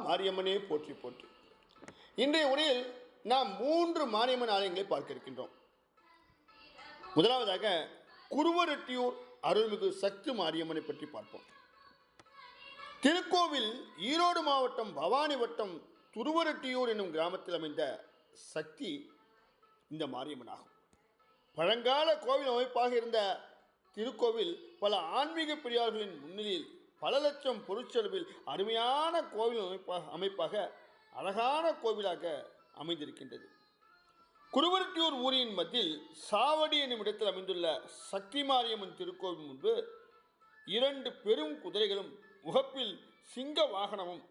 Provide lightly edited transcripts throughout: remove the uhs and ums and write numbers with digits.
மாரியம்மனே போற்றி போற்றி. இன்றைய உரையில் நாம் 3 மாரியம்மன் ஆலயங்களை பார்க்க இருக்கின்றோம். முதலாவதாக குருவரெட்டியூர் அருள்மிகு சக்தி மாரியம்மனை பற்றி பார்ப்போம். திருக்கோவில் ஈரோடு மாவட்டம் பவானி வட்டம் துருவரெட்டியூர் என்னும் கிராமத்தில் அமைந்த சக்தி இந்த மாரியம்மன் ஆகும். பழங்கால கோவில் அமைப்பாக இருந்த திருக்கோவில் பல ஆன்மீக பிரியாளர்களின் முன்னிலையில் பல லட்சம் பொருட்செலவில் அருமையான கோவில் அமைப்பாக அழகான கோவிலாக அமைந்திருக்கின்றது. குருவரெட்டியூர் ஊரின் மத்தியில் சாவடி என்னும் இடத்தில் அமைந்துள்ள சக்தி மாரியம்மன் திருக்கோவில் முன்பு 2 பெரும் குதிரைகளும் முகப்பில் சிங்க வாகனமும்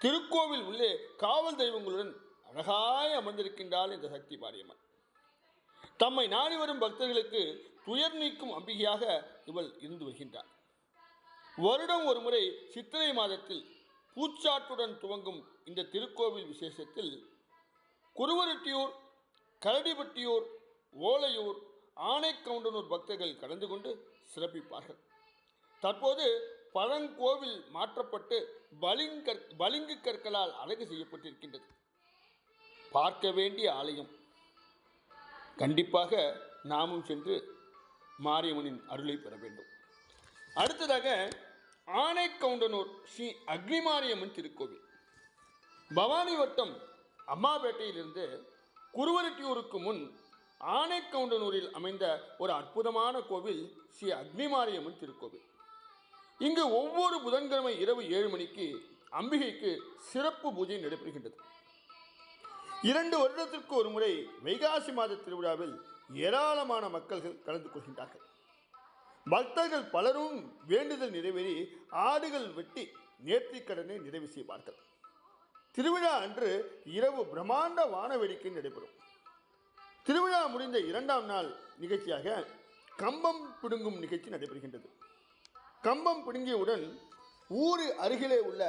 திருக்கோவில் உள்ளே காவல் தெய்வங்களுடன் அழகாய் அமர்ந்திருக்கின்றாள் இந்த சக்தி மாரியம்மன். தம்மை நாடி வரும் பக்தர்களுக்கு துயர் நீக்கும் அம்பிகையாக இவள் இருந்து வருகின்றார். வருடம் ஒரு முறை சித்திரை மாதத்தில் பூச்சாட்டுடன் துவங்கும் இந்த திருக்கோவில் விசேஷத்தில் குருவரெட்டியூர், கரடிப்பட்டியூர், ஓலையூர், ஆனைக்கவுண்டனூர் பக்தர்கள் கலந்து கொண்டு சிறப்பிப்பார்கள். தற்போது பழங்கோவில் மாற்றப்பட்டு பளிங்கு கற்களால் அழகு செய்யப்பட்டிருக்கின்றது. பார்க்க வேண்டிய ஆலயம். கண்டிப்பாக நாமும் சென்று மாரியம்மனின் அருளை பெற வேண்டும். அடுத்ததாக ஆனைக்கவுண்டனூர் ஸ்ரீ அக்னிமாரியம்மன் திருக்கோவில். பவானி வட்டம் அம்மாபேட்டையிலிருந்து குருவரெட்டியூருக்கு முன் ஆனைக்கவுண்டனூரில் அமைந்த ஒரு அற்புதமான கோவில் ஸ்ரீ அக்னிமாரியம்மன் திருக்கோவில். இங்கு ஒவ்வொரு புதன்கிழமை இரவு 7 மணிக்கு அம்பிகைக்கு சிறப்பு பூஜை நடைபெறுகின்றது. 2 வருடத்திற்கு ஒரு முறை வைகாசி மாத திருவிழாவில் ஏராளமான மக்கள்கள் கலந்து கொள்கின்றார்கள். பக்தர்கள் பலரும் வேண்டுதல் நிறைவேறி ஆடுகள் வெட்டி நேர்த்திக்கடனை நிறைவு செய்வார்கள். திருவிழா அன்று இரவு பிரம்மாண்ட வான வேடிக்கை நடைபெறும். திருவிழா முடிந்த 2ஆம் நாள் நிகழ்ச்சியாக கம்பம் பிடுங்கும் நிகழ்ச்சி நடைபெறுகின்றது. கம்பம் பிடுங்கியவுடன் ஊரு அருகிலே உள்ள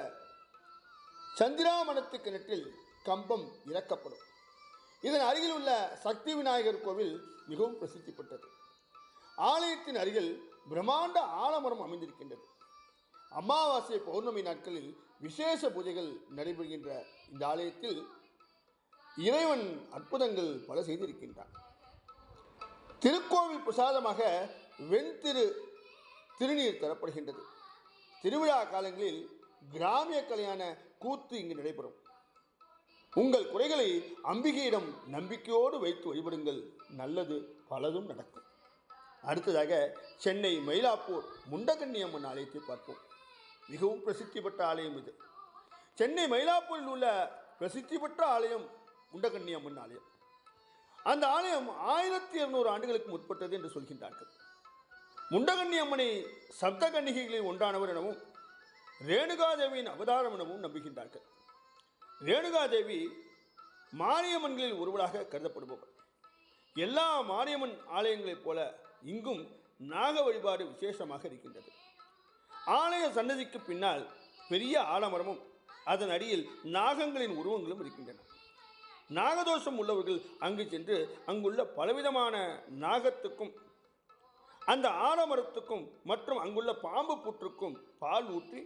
சந்திராமணத்து கிணற்றில் கம்பம் இறக்கப்படும். இதன் அருகில் உள்ள சக்தி விநாயகர் கோவில் மிகவும் பிரசித்தி பெற்றது. ஆலயத்தின் அருகில் பிரம்மாண்ட ஆலமரம் அமைந்திருக்கின்றது. அமாவாசை பௌர்ணமி நாட்களில் விசேஷ பூஜைகள் நடைபெறுகின்ற இந்த ஆலயத்தில் இறைவன் அற்புதங்கள் பல செய்திருக்கின்றான். திருக்கோவில் பிரசாதமாக திருநீர் தரப்படுகின்றது. திருவிழா காலங்களில் கிராமிய கலையான கூத்து இங்கு நடைபெறும். உங்கள் குறைகளை அம்பிகையிடம் நம்பிக்கையோடு வைத்து வழிபடுங்கள், நல்லது பலதும் நடக்கும். அடுத்ததாக சென்னை மயிலாப்பூர் முண்டகன்னியம்மன் ஆலயத்தை பார்ப்போம். மிகவும் பிரசித்தி பெற்ற ஆலயம் இது. சென்னை மயிலாப்பூரில் உள்ள பிரசித்தி பெற்ற ஆலயம் முண்டகன்னியம்மன் ஆலயம். அந்த ஆலயம் 1200 ஆண்டுகளுக்கு முற்பட்டது என்று சொல்கின்றார்கள். முண்டகன்னியம்மனை சப்த கன்னிகைகளில் ஒன்றானவர் எனவும் ரேணுகாதேவியின் அவதாரம் எனவும் நம்புகின்றார்கள். ரேணுகாதேவி மாரியம்மன்களில் ஒருவராக கருதப்படுபவர். எல்லா மாரியம்மன் ஆலயங்களைப் போல இங்கும் நாக வழிபாடு விசேஷமாக இருக்கின்றது. ஆலய சன்னதிக்கு பின்னால் பெரிய ஆலமரமும் அதன் அடியில் நாகங்களின் உருவங்களும் இருக்கின்றன. நாகதோஷம் உள்ளவர்கள் அங்கு சென்று அங்குள்ள பலவிதமான நாகத்துக்கும் அந்த ஆலமரத்துக்கும் மற்றும் அங்குள்ள பாம்பு புற்றுக்கும் பால் ஊற்றி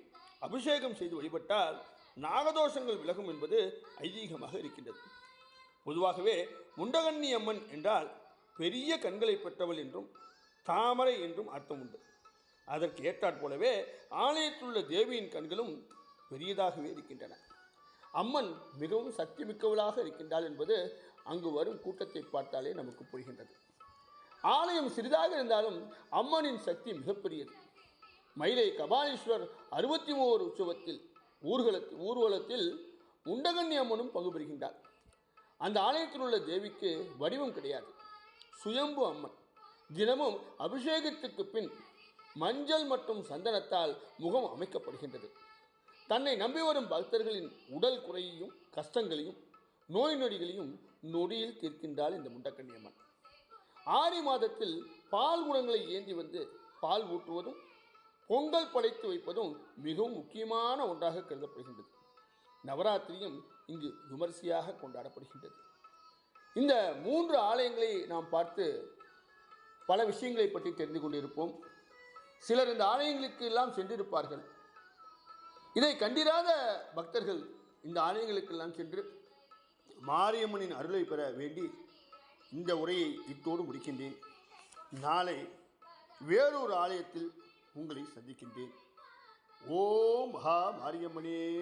அபிஷேகம் செய்து வழிபட்டால் நாகதோஷங்கள் விலகும் என்பது ஐதீகமாக இருக்கின்றது. பொதுவாகவே முண்டகன்னி அம்மன் என்றால் பெரிய கண்களை பெற்றவள் என்றும் தாமரை என்றும் அர்த்தம் உண்டு. அதற்கு ஏற்றாற் போலவே ஆலயத்தில் உள்ள தேவியின் கண்களும் பெரியதாகவே இருக்கின்றன. அம்மன் மிகவும் சக்தி மிக்கவளாக இருக்கின்றாள் என்பது அங்கு வரும் கூட்டத்தை பார்த்தாலே நமக்கு புரிகின்றது. ஆலயம் சிறிதாக இருந்தாலும் அம்மனின் சக்தி மிகப்பெரியது. மயிலை கபாலீஸ்வரர் 63 உற்சவத்தில் ஊர்வலத்தில் முண்டகன்னி அம்மனும் பங்கு பெறுகின்றார். அந்த ஆலயத்தில் உள்ள தேவிக்கு வடிவம் கிடையாது, சுயம்பு அம்மன். தினமும் அபிஷேகத்துக்கு பின் மஞ்சள் மற்றும் சந்தனத்தால் முகம் அமைக்கப்படுகின்றது. தன்னை நம்பி வரும் பக்தர்களின் உடல் குறையையும் கஷ்டங்களையும் நோய் நொடிகளையும் நொடியில் தீர்க்கின்றாள் இந்த முண்டகன்னி அம்மன். ஆடி மாதத்தில் பால் குடங்களை ஏந்தி வந்து பால் ஊற்றுவதும் பொங்கல் படைத்து வைப்பதும் மிகவும் முக்கியமான ஒன்றாக கருதப்படுகின்றது. நவராத்திரியும் இங்கு விமர்சையாக கொண்டாடப்படுகின்றது. இந்த 3 ஆலயங்களை நாம் பார்த்து பல விஷயங்களை பற்றி தெரிந்து கொண்டிருப்போம். சிலர் இந்த ஆலயங்களுக்கு எல்லாம் சென்றிருப்பார்கள். இதை கண்டிராத பக்தர்கள் இந்த ஆலயங்களுக்கெல்லாம் சென்று மாரியம்மனின் அருளை பெற வேண்டி இந்த உரையை இத்தோடு முடிக்கின்றேன். நாளை வேறொரு ஆலயத்தில் உங்களை சந்திக்கின்றேன். ஓம் மகா மாரியம்மனே